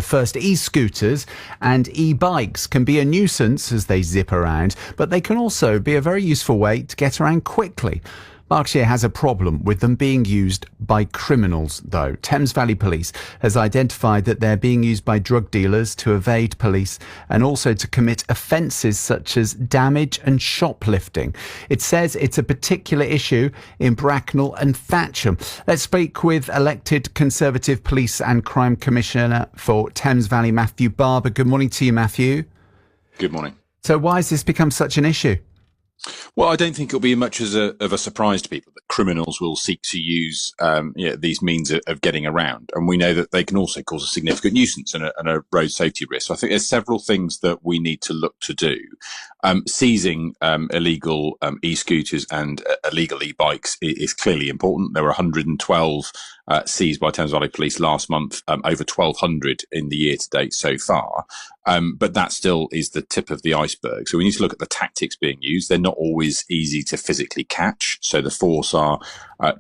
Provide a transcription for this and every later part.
First, e-scooters and e-bikes can be a nuisance as they zip around, but they can also be a very useful way to get around quickly. Berkshire has a problem with them being used by criminals, though. Thames Valley Police has identified that they're being used by drug dealers to evade police and also to commit offences such as damage and shoplifting. It says it's a particular issue in Bracknell and Thatcham. Let's speak with elected Conservative Police and Crime Commissioner for Thames Valley, Matthew Barber. Good morning to you, Matthew. Good morning. So why has this become such an issue? Well, I don't think it'll be much of a surprise to people that criminals will seek to use these means of getting around. And we know that they can also cause a significant nuisance and a road safety risk. So I think there's several things that we need to look to do. Seizing illegal e-scooters and illegal e-bikes is clearly important. There were 112 seized by Thames Valley Police last month, over 1,200 in the year to date so far. But that still is the tip of the iceberg. So we need to look at the tactics being used. They're not always easy to physically catch. So the force are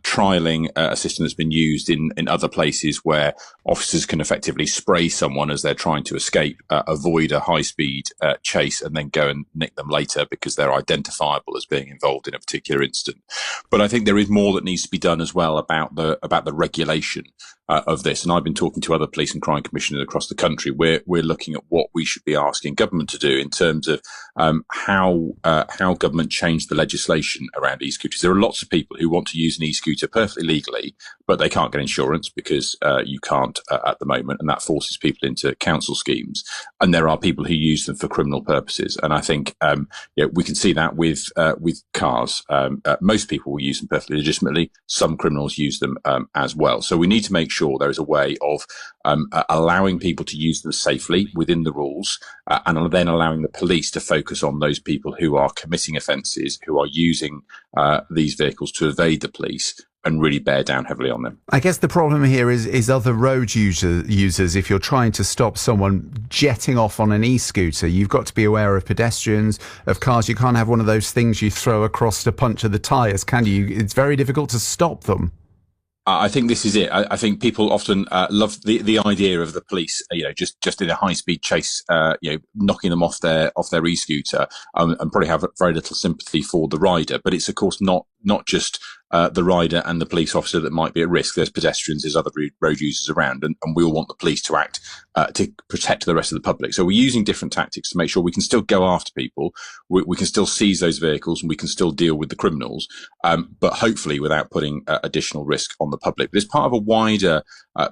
trialling a system that's been used in other places where officers can effectively spray someone as they're trying to escape, avoid a high-speed chase, and then go and nick them later because they're identifiable as being involved in a particular incident. But I think there is more that needs to be done as well about the regulation of this. And I've been talking to other police and crime commissioners across the country. We're looking at what we should be asking government to do in terms of how government changed the legislation around e-scooters. There are lots of people who want to use an e-scooter perfectly legally, but they can't get insurance because you can't at the moment, and that forces people into council schemes. And there are people who use them for criminal purposes. And I think we can see that with cars. Most people will use them perfectly legitimately. Some criminals use them as well. So we need to make sure there is a way of allowing people to use them safely within the rules, and then allowing the police to focus on those people who are committing offences, who are using these vehicles to evade the police, and really bear down heavily on them. I guess the problem here is other road users. If you're trying to stop someone jetting off on an e-scooter, you've got to be aware of pedestrians, of cars. You can't have one of those things you throw across to puncture the tyres, can you? It's very difficult to stop them. I think this is it. I think people often love the idea of the police, just in a high speed chase, knocking them off their e-scooter, and probably have very little sympathy for the rider. But it's of course not just the rider and the police officer that might be at risk. There's pedestrians, there's other road users around, and we all want the police to act to protect the rest of the public. So we're using different tactics to make sure we can still go after people, we can still seize those vehicles, and we can still deal with the criminals, but hopefully without putting additional risk on the public. But it's part of a wider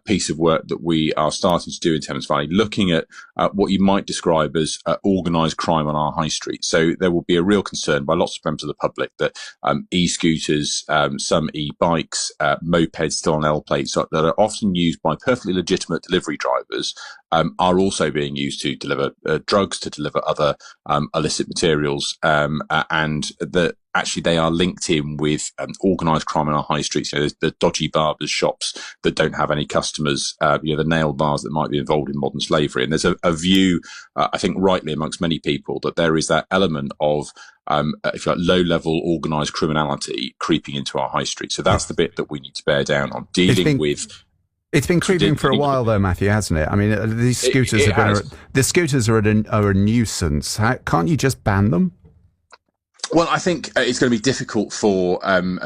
piece of work that we are starting to do in Thames Valley, looking at what you might describe as organised crime on our high street. So there will be a real concern by lots of members of the public that e-scooters, some e-bikes, mopeds still on L plates that are often used by perfectly legitimate delivery drivers are also being used to deliver drugs, to deliver other illicit materials, and that actually they are linked in with organised crime on our high streets. There's the dodgy barbers shops that don't have any customers, the nail bars that might be involved in modern slavery. And there's a view, I think rightly amongst many people, that there is that element of if you like, low-level organised criminality creeping into our high street. So that's the bit that we need to bear down on, dealing with. It's been creeping for a while, though, Matthew, hasn't it? I mean, these scooters the scooters are a nuisance. Can't you just ban them? Well, I think it's going to be difficult for,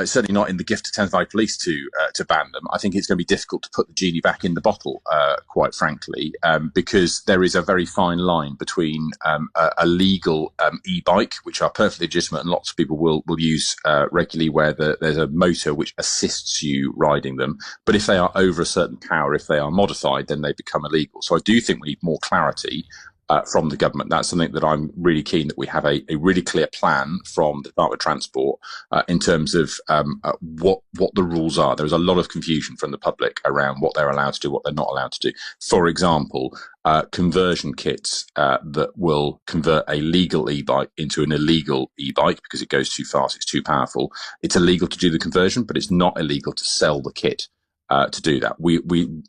certainly not in the gift of Thames Valley Police to ban them. I think it's going to be difficult to put the genie back in the bottle, quite frankly, because there is a very fine line between a legal e-bike, which are perfectly legitimate and lots of people will use regularly, where there's a motor which assists you riding them. But if they are over a certain power, if they are modified, then they become illegal. So I do think we need more clarity from the government. That's something that I'm really keen that we have a really clear plan from the Department of Transport in terms of what the rules are. There's a lot of confusion from the public around what they're allowed to do, what they're not allowed to do. For example, conversion kits that will convert a legal e-bike into an illegal e-bike because it goes too fast, it's too powerful. It's illegal to do the conversion, but it's not illegal to sell the kit. To do that. We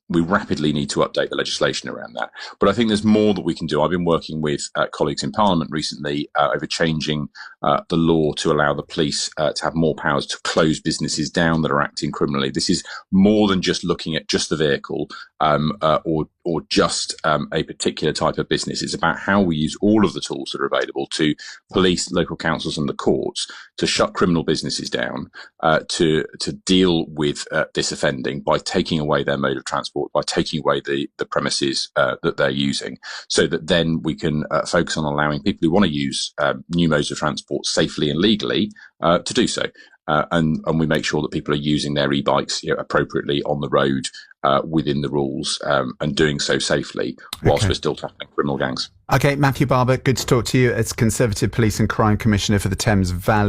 rapidly need to update the legislation around that. But I think there's more that we can do. I've been working with colleagues in Parliament recently over changing the law to allow the police to have more powers to close businesses down that are acting criminally. This is more than just looking at just the vehicle or or just a particular type of business. It's about how we use all of the tools that are available to police, local councils and the courts to shut criminal businesses down, to deal with this offending by taking away their mode of transport, by taking away the premises that they're using, so that then we can focus on allowing people who want to use new modes of transport safely and legally to do so. And we make sure that people are using their e-bikes appropriately on the road within the rules and doing so safely whilst we're still tackling criminal gangs. OK, Matthew Barber, good to talk to you as Conservative Police and Crime Commissioner for the Thames Valley.